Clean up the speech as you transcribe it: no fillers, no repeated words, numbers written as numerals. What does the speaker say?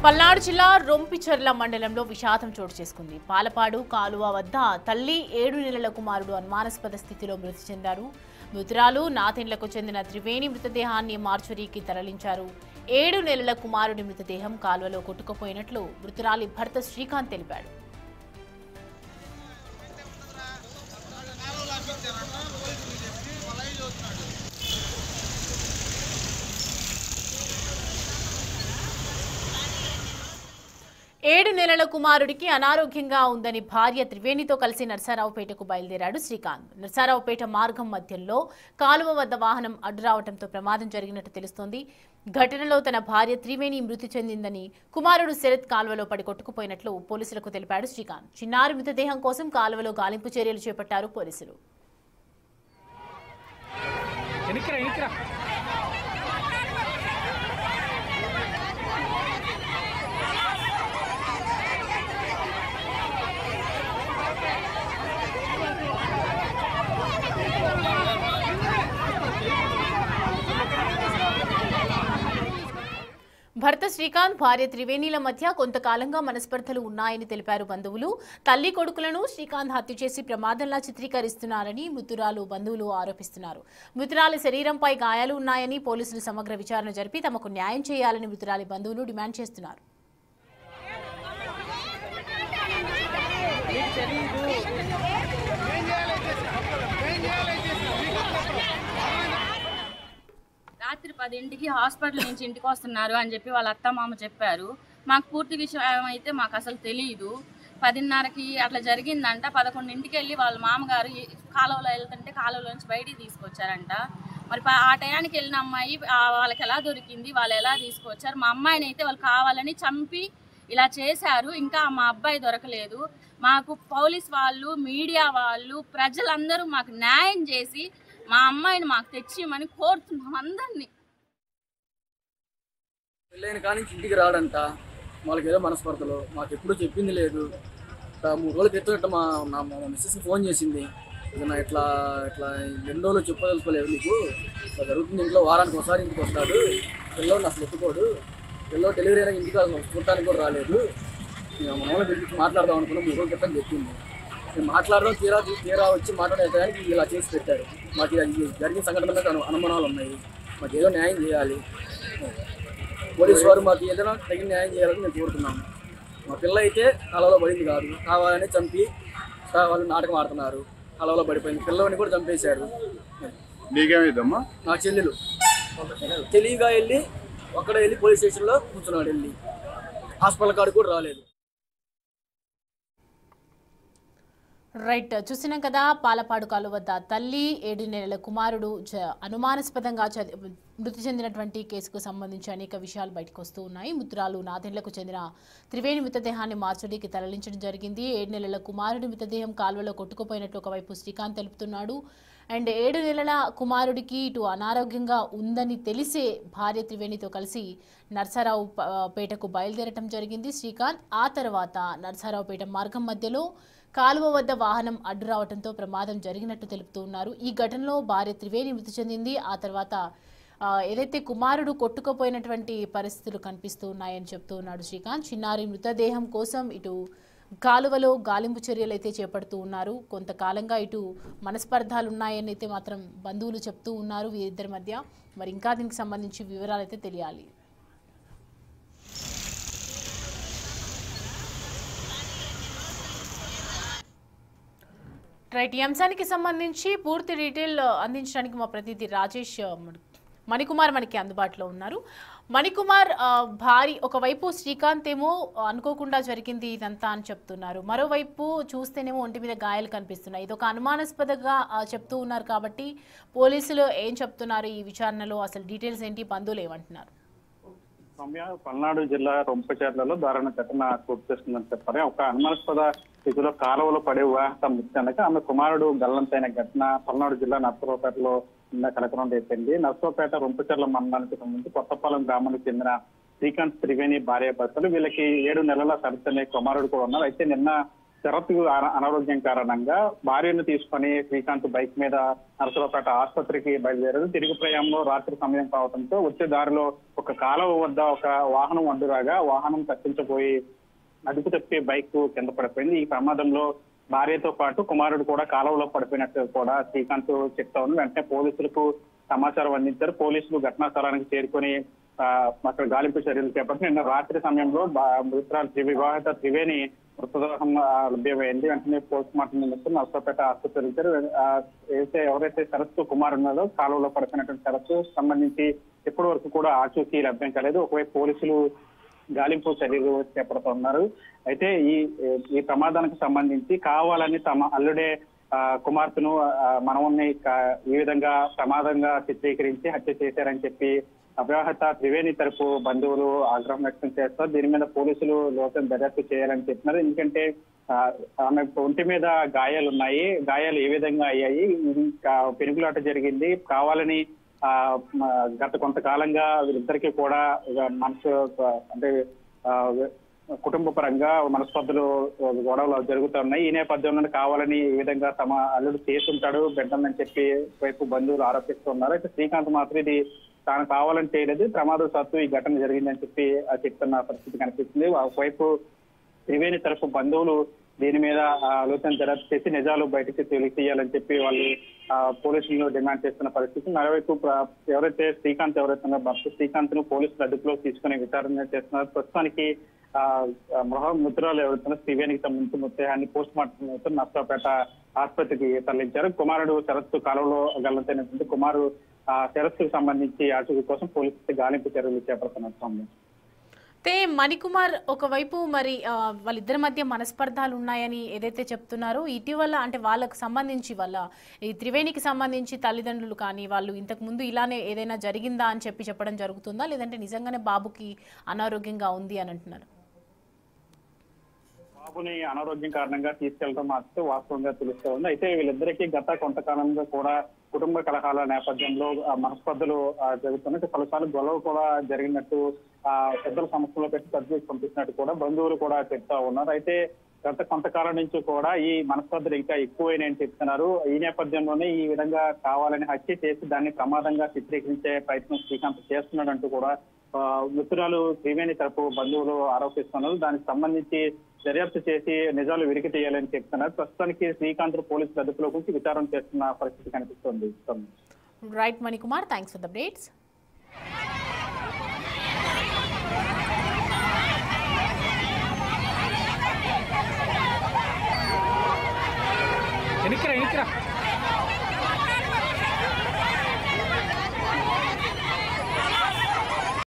పల్నాడు జిల్లా రొంపిచెర్ల మండలంలో విషాదం చోటు చేసుకుంది. పాలపాడు కాలువ వద్ద తల్లి 7 నెలల కుమారుడు అనుమానాస్పద స్థితిలో మృతి చెందారు. మృతురాలు నాథెండ్లకు చెందిన త్రివేణి మృతదేహాన్ని మార్చురీకి తరలించారు. 7 నెలల కుమారుడి మృతదేహం కాలువలో కొట్టుకుపోయినట్లు మృతురాలి భర్త శ్రీకాంత్ తెలిపాడు. ఏడు నెలల కుమారుడికి అనారోగ్యంగా ఉందని భార్య త్రివేణితో కలిసి నర్సారావుపేటకు బయలుదేరాడు శ్రీకాంత్. నర్సారావుపేట మార్గం మధ్యంలో కాలువ వద్ద వాహనం అడ్డురావడంతో ప్రమాదం జరిగినట్టు తెలుస్తోంది. ఘటనలో తన భార్య త్రివేణి మృతి చెందిందని, కుమారుడు శరత్ కాలువలో పడి కొట్టుకుపోయినట్లు పోలీసులకు తెలిపాడు శ్రీకాంత్. చిన్నారి మృతదేహం కోసం కాలువలో గాలింపు చర్యలు చేపట్టారు పోలీసులు. భర్త శ్రీకాంత్, భార్య త్రివేణిల మధ్య కొంతకాలంగా మనస్పర్ధలు ఉన్నాయని తెలిపారు బంధువులు. తల్లి కొడుకులను శ్రీకాంత్ హత్య చేసి ప్రమాదంలా చిత్రీకరిస్తున్నారని మృతురాలు బంధువులు ఆరోపిస్తున్నారు. మృతురాలి శరీరంపై గాయాలు ఉన్నాయని పోలీసులు సమగ్ర విచారణ జరిపి తమకు న్యాయం చేయాలని మృతురాలి బంధువులు డిమాండ్ చేస్తున్నారు. రాత్రి 10ంటికి హాస్పిటల్ నుంచి ఇంటికి వస్తున్నారు అని చెప్పి వాళ్ళ అత్త మామ చెప్పారు. మాకు పూర్తి విషయం అయితే మాకు అసలు తెలియదు. 10:30కి అట్లా జరిగిందంట. 11ంటికి వెళ్ళి వాళ్ళ మామగారు కాలువలో వెళ్తుంటే కాలువలో నుంచి బయటికి తీసుకొచ్చారంట. మరి ఆ టయానికి వెళ్ళిన అమ్మాయి వాళ్ళకి ఎలా దొరికింది, వాళ్ళు ఎలా తీసుకొచ్చారు? మా అమ్మాయిని అయితే వాళ్ళు కావాలని చంపి ఇలా చేశారు. ఇంకా మా అబ్బాయి దొరకలేదు. మాకు పోలీస్ వాళ్ళు, మీడియా వాళ్ళు, ప్రజలందరూ మాకు న్యాయం చేసి మా అమ్మాయిని మాకు తెచ్చిమని కోరుతున్నాం అందరినీ. పెళ్ళైన కానీ ఇంటికి రాడంట. వాళ్ళకి ఏదో మనస్పర్ధలు, మాకు ఎప్పుడూ చెప్పింది లేదు. 3 రోజుల క్రితం మా మిస్సెస్కి ఫోన్ చేసింది. ఇక ఇట్లా ఎన్ని రోజులు చెప్పదలుచుకోలేదు, నీకు ఇట్లా జరుగుతుంది, ఇంట్లో వారానికి ఒకసారి ఇంటికి వస్తాడు, పిల్లల్ని అసలు ఎత్తుకోడు, పిల్లలు డెలివరీ అయినా ఇంటికి చూడటానికి కూడా రాలేదు, మనలో పిలిచి మాట్లాడదాం అనుకున్నాం. 3 రోజుల క్రితం చెప్పింది. మేము మాట్లాడదాం తీరా వచ్చి మాట్లాడేదానికి ఇలా చేసి పెట్టారు. మాకు జరిగిన సంఘటన మీద అనుమానాలు ఉన్నాయి. మాకు ఏదో న్యాయం చేయాలి. పోలీసు వారు మాకు ఏదైనా తగిన న్యాయం చేయాలని మేము కోరుతున్నాము. మా పిల్ల అయితే కాలువలో పడింది కాదు, కావాలని చంపి వాళ్ళు నాటకం ఆడుతున్నారు. కాలువలో పడిపోయింది, పిల్లవాడిని కూడా చంపేశారు. నీకేమైందమ్మా? నా చెల్లెలు తెలివిగా వెళ్ళి పోలీస్ స్టేషన్లో కూర్చున్నాడు. వెళ్ళి హాస్పిటల్ కాడికి కూడా రాలేదు. రైట్, చూసినాం కదా. పాలపాడు కాలువ వద్ద తల్లి 7 నెలల కుమారుడు అనుమానాస్పదంగా మృతి చెందినటువంటి కేసుకు సంబంధించి అనేక విషయాలు బయటకు వస్తూ ఉన్నాయి. మృతురాలు నాథెండ్లకు చెందిన త్రివేణి మృతదేహాన్ని మార్చురీకి తరలించడం జరిగింది. 7 నెలల కుమారుడి మృతదేహం కాలువలో కొట్టుకుపోయినట్లు ఒకవైపు శ్రీకాంత్ తెలుపుతున్నాడు. అండ్ 7 నెలల కుమారుడికి ఇటు అనారోగ్యంగా ఉందని తెలిసే భార్య త్రివేణితో కలిసి నర్సారావుపేటకు బయలుదేరటం జరిగింది శ్రీకాంత్. ఆ తర్వాత నర్సారావుపేట మార్గం మధ్యలో కాలువ వద్ద వాహనం అడ్డు రావడంతో ప్రమాదం జరిగినట్టు తెలుపుతూ ఉన్నారు. ఈ ఘటనలో భార్య త్రివేణి మృతి చెందింది. ఆ తర్వాత ఏదైతే కుమారుడు కొట్టుకుపోయినటువంటి పరిస్థితులు కనిపిస్తూ ఉన్నాయని చెప్తూ ఉన్నాడు శ్రీకాంత్. చిన్నారి మృతదేహం కోసం ఇటు కాలువలో గాలింపు చర్యలు అయితే చేపడుతూ ఉన్నారు. కొంతకాలంగా ఇటు మనస్పర్ధాలు ఉన్నాయని అయితే మాత్రం బంధువులు చెప్తూ ఉన్నారు వీరిద్దరి మధ్య. మరి ఇంకా దీనికి సంబంధించి వివరాలు అయితే తెలియాలి. రైట్, ఈ అంశానికి సంబంధించి పూర్తి డీటెయిల్ అందించడానికి మా ప్రతినిధి రాజేష్ మణికుమార్ మనకి అందుబాటులో ఉన్నారు. మణికుమార్, ఒకవైపు శ్రీకాంత్ ఏమో అనుకోకుండా జరిగింది ఇదంతా అని చెప్తున్నారు, మరోవైపు చూస్తేనేమో ఒంటి మీద గాయాలు కనిపిస్తున్నాయి. ఇది ఒక అనుమానాస్పదంగా చెప్తూ ఉన్నారు కాబట్టి పోలీసులు ఏం చెప్తున్నారు ఈ విచారణలో, అసలు డీటెయిల్స్ ఏంటి, బంధువులు ఏమంటున్నారు? పల్నాడు జిల్లా రొంపచెర్లలో దారుణ ఘటన చోటు చేసుకుందని చెప్పారు. ఒక అనుమానాస్పద స్థితిలో కాలువలో పడే వివాహం మృతి ఆమె కుమారుడు గల్లంతైన ఘటన పల్నాడు జిల్లా నర్సరావుపేటలో కలకలం రేపింది. నర్సరావుపేట రొంపచెర్ల మండలానికి సంబంధించి కొత్తపాలెం గ్రామానికి చెందిన శ్రీకాంత్ త్రివేణి భార్య భర్తలు. వీళ్ళకి 7 నెలల సరితనే కుమారుడు కూడా ఉన్నారు. అయితే నిన్న శరత్ అనారోగ్యం కారణంగా భార్యను తీసుకొని శ్రీకాంత్ బైక్ మీద నరసరావుపేట ఆసుపత్రికి బయలుదేరారు. తిరిగి ప్రయాణంలో రాత్రి సమయం కావడంతో వచ్చే దారిలో ఒక కాలువ వద్ద ఒక వాహనం అడ్డురాగా వాహనం తప్పించబోయి అదుపు తప్పి బైక్ కింద పడిపోయింది. ఈ ప్రమాదంలో భార్యతో పాటు కుమారుడు కూడా కాలువలో పడిపోయినట్టు కూడా శ్రీకాంత్ చెప్తా ఉంది. వెంటనే పోలీసులకు సమాచారం అందించారు. పోలీసులు ఘటనా స్థలానికి చేరుకొని అక్కడ గాలింపు చర్యలు చేపట్టి నిన్న రాత్రి సమయంలో మృతురాలు వివాహిత త్రివేణి మృతదేహం లభ్యమైంది. వెంటనే పోస్ట్ మార్టం నిమిత్తం నర్సరావుపేట ఆసుపత్రి ఎవరైతే శరత్ కుమార్ ఉన్నారో కాలువలో పడిపోయినటువంటి శరత్ సంబంధించి ఇప్పటి వరకు కూడా ఆచూకీ లభ్యం కాలేదు. ఒకవైపు పోలీసులు గాలింపు చర్యలు చేపడుతున్నారు. అయితే ఈ ప్రమాదానికి సంబంధించి కావాలని తమ అల్లుడే కుమార్తెను మనవన్ని ఈ విధంగా ప్రమాదంగా చిత్రీకరించి హత్య చేశారని చెప్పి అవివాహిత త్రివేణి తరపు బంధువులు ఆగ్రహం వ్యక్తం చేస్తారు. దీని మీద పోలీసులు లోతైన దర్యాప్తు చేయాలని చెప్తున్నారు. ఎందుకంటే ఆమె ఒంటి మీద గాయాలు ఉన్నాయి. గాయాలు ఏ విధంగా అయ్యాయి, పెనుగులాట జరిగింది కావాలని గత కొంతకాలంగా వీరిద్దరికీ కూడా మనసు అంటే కుటుంబ పరంగా మనస్పర్ధలు గొడవలు జరుగుతున్నాయి. ఈ నేపథ్యంలో కావాలని ఈ విధంగా తమ అల్లుడు చేసుంటాడు బిడ్డలని చెప్పి వైపు బంధువులు ఆరోపిస్తున్నారు. అయితే శ్రీకాంత్ మాత్రం ఇది తాను కావాలని చేయలేదు, ప్రమాదవశాత్తు ఈ ఘటన జరిగిందని చెప్పి చెప్తున్న పరిస్థితి కనిపిస్తుంది. ఒకవైపు త్రివేణి తరఫు బంధువులు దీని మీద లోతైన దర్యాప్తు చేసి నిజాలు బయటకు తెలియజేయాలని చెప్పి వాళ్ళు పోలీసులను డిమాండ్ చేస్తున్న పరిస్థితి. మరోవైపు ఎవరైతే శ్రీకాంత్ భర్త శ్రీకాంత్ ను పోలీసులు అదుపులో తీసుకుని విచారణ చేస్తున్నారు. ప్రస్తుతానికి మృతురాలు ఎవరైతే త్రివేణికి సంబంధించి మృతదేహాన్ని పోస్ట్ మార్టం నిమిత్తం నర్సరావుపేట ఆసుపత్రికి తరలించారు. కుమారుడు శరత్ కాలంలో గల్లంతైనటువంటి కుమారు శరత్కు సంబంధించి ఆచూకీ కోసం పోలీసులు గాలింపు చర్యలు చేపడుతున్నారు. అయితే మణికుమార్ ఒకవైపు మరి వాళ్ళిద్దరి మధ్య మనస్పర్ధాలు ఉన్నాయని ఏదైతే చెప్తున్నారో ఇటీవల అంటే వాళ్ళకు సంబంధించి ఈ త్రివేణికి సంబంధించి తల్లిదండ్రులు కానీ వాళ్ళు ఇంతకు ముందు ఇలానే ఏదైనా జరిగిందా అని చెప్పడం జరుగుతుందా, లేదంటే నిజంగానే బాబుకి అనారోగ్యంగా ఉంది అని అంటున్నారు? బాబుని అనారోగ్యం కారణంగా తీసుకెళ్లడం మాత్రం వాస్తవంగా తెలుస్తూ ఉంది. అయితే వీళ్ళిద్దరికీ గత కొంతకాలంగా కూడా కుటుంబ కలహాల నేపథ్యంలో మనస్పర్ధలు జరుగుతున్నాయి. పలుసార్లు గొడవ కూడా జరిగినట్టు పెద్దల సమస్యలో పెట్టి సర్జరీకి పంపిస్తున్నట్టు కూడా బంధువులు కూడా చెప్తా ఉన్నారు. అయితే గత కొంతకాలం నుంచి కూడా ఈ మనస్పర్ధలు ఇంకా ఎక్కువైనాయని చెప్తున్నారు. ఈ నేపథ్యంలోనే ఈ విధంగా కావాలని హత్య చేసి దాన్ని ప్రమాదంగా చిత్రీకరించే ప్రయత్నం శ్రీకాంత్ చేస్తున్నాడంటూ కూడా మృతురాలు త్రివేణి తరపు బంధువులు ఆరోపిస్తున్నారు. దానికి సంబంధించి దర్యాప్తు చేసి నిజాలు వెలికి తీయాలని చెప్తున్నారు. ప్రస్తుతానికి శ్రీకాంత్ పోలీసుల అదుపులోకి విచారణ చేస్తున్న పరిస్థితి కనిపిస్తోంది. Right Manikumar, thanks for the updates.